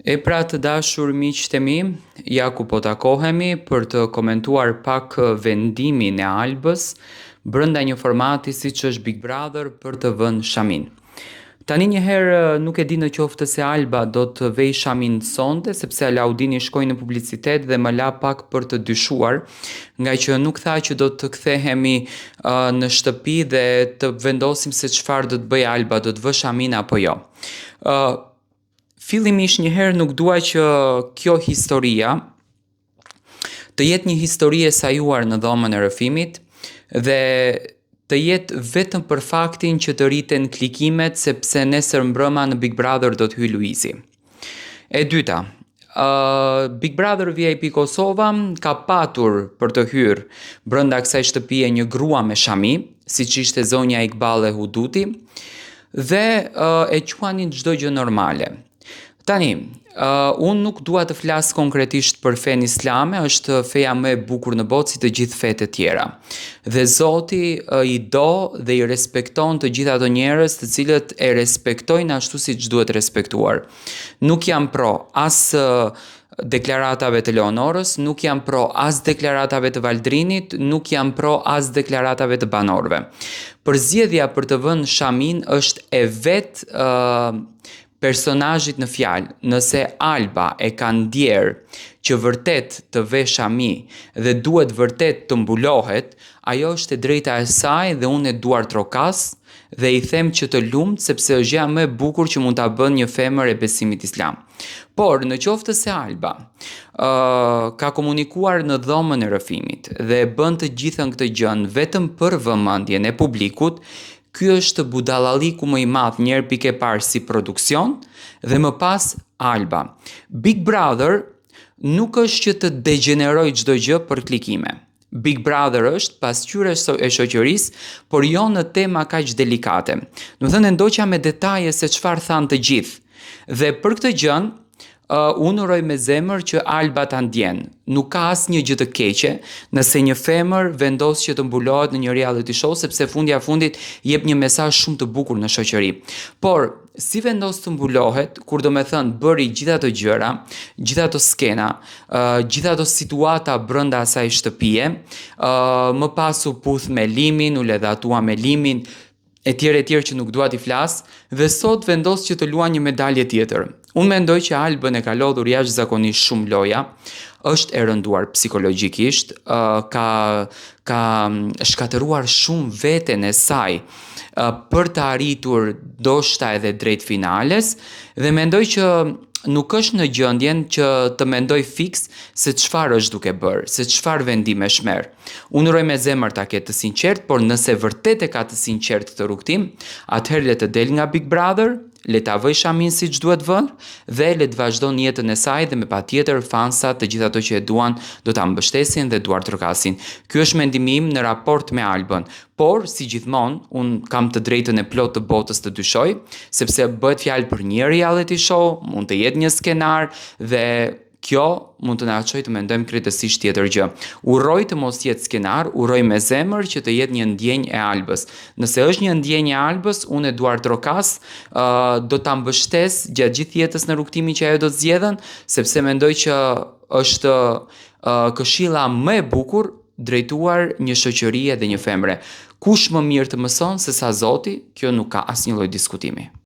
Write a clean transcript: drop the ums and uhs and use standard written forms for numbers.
E pra të dashur miqtë e mi, ja ku po takohemi për të komentuar pak vendimin e Albës brenda një formati siç është Big Brother për të vënë Shamin. Tani njëherë nuk e di në qoftë se Alba do të vej Shamin sonte, sepse Alaudini shkoi në publicitet dhe më la pak për të dyshuar, nga që nuk tha që do të kthehemi në shtëpi dhe të vendosim se çfarë do të bëj Alba, do të vë Shamin apo jo. Fillimisht njëherë nuk dua që kjo historia të jetë një histori e sajuar në dhomën e rrëfimit dhe të jetë vetëm për faktin që të rriten klikimet sepse nesër mbrëma në Big Brother do të hyjë Luizi. E dyta, Big Brother VIP Kosova ka patur për të hyrë brenda kësaj shtëpie një grua me Shami, siç ishte zonja Iqbal e Huduti, dhe e quanin çdo gjë normale. Tani, unë nuk dua të flas konkretisht për fen islame, është feja më e bukur në botë si të gjithë fetë e tjera. Dhe Zoti i do dhe i respekton të gjithë ato njerëz të cilët e respektojnë ashtu siç duhet respektuar. Nuk jam pro as deklaratave të Leonorës, nuk jam pro as deklaratave të Valdrinit, nuk jam pro as deklaratave të banorëve. Përzgjedhja për të vënë Shamin është e vetë personazhit në fjalë. Nëse Alba e ka ndjerë që vërtet të ve Shami dhe duhet vërtet të mbulohet, ajo është e drejta e saj dhe unë e duar trokas dhe i them që të lumt sepse është gjëja më e bukur që mund ta bën një femër e besimit islam. Por në qoftë se Alba ka komunikuar në dhomën e rrëfimit dhe bën të gjithën këtë gjën vetëm për vëmendjen e publikut, ky është budallalliku më i madh njëherë pikë e parë si produksion dhe më pas Alba. Big Brother nuk është që të degeneroj çdo gjë për klikime. Big Brother është pasqyrë e shoqërisë, por jo në tema kaq delikate. Do të thënë ndoqa me detaje se çfarë thanë të gjithë. Dhe për këtë gjën unë uroj me zemër që Alba ta ndjen. Nuk ka asnjë gjë të keqe nëse një femër vendos që të mbulohet në një reality show sepse fundja fundit jep një mesazh shumë të bukur në shoqëri. Por si vendos të mbulohet, kur do me thënë bëri gjitha ato gjëra, gjitha ato skena, gjitha ato situata brenda asaj shtëpie, më pas u puth me Limin, u ledhatua me Limin, e tjerë që nuk dua t'i flas, dhe sot vendos që të luajë një medalje tjetër. Unë mendoj që Albën e ka lodhur jashtëzakonisht shumë loja, është e rënduar psikologjikisht, ka shkatëruar shumë veten e saj për të arritur ndoshta edhe drejt finales dhe mendoj që nuk është në gjendjen që të mendoj fiks se çfarë është duke bërë, se çfarë vendime shmerr. Unë uroj me zemër ta ketë të sinqert, por nëse vërtet e ka të sinqert këtë rrugtim, atëherë le të del nga Big Brother, le ta vëj Shamin siç duhet vënë dhe le të vazhdon jetën e saj dhe me patjetër fansat të gjithë ato që e duan do ta mbështesin dhe duar trokasin. Ky është mendimi im në raport me Albën. Por, si gjithmonë, unë kam të drejtën e plot të botës të dyshoj, sepse bëhet fjalë për një reality show, mund të jetë një skenar dhe kjo mund të na çojë të mendojmë krejtësisht tjetër gjë. Uroj të mos jetë skenar, uroj me zemër që të jetë një ndjenjë e Albës. Nëse është një ndjenjë e Albës, unë e duar trokas, do ta mbështes gjatë gjithë jetës në rrugtimin që ajo do të zgjedhën, sepse mendoj që është këshilla më e bukur drejtuar një shoqërie dhe një femre. Kush më mirë të mëson se sa Zoti, kjo nuk ka asnjë lloj diskutimi.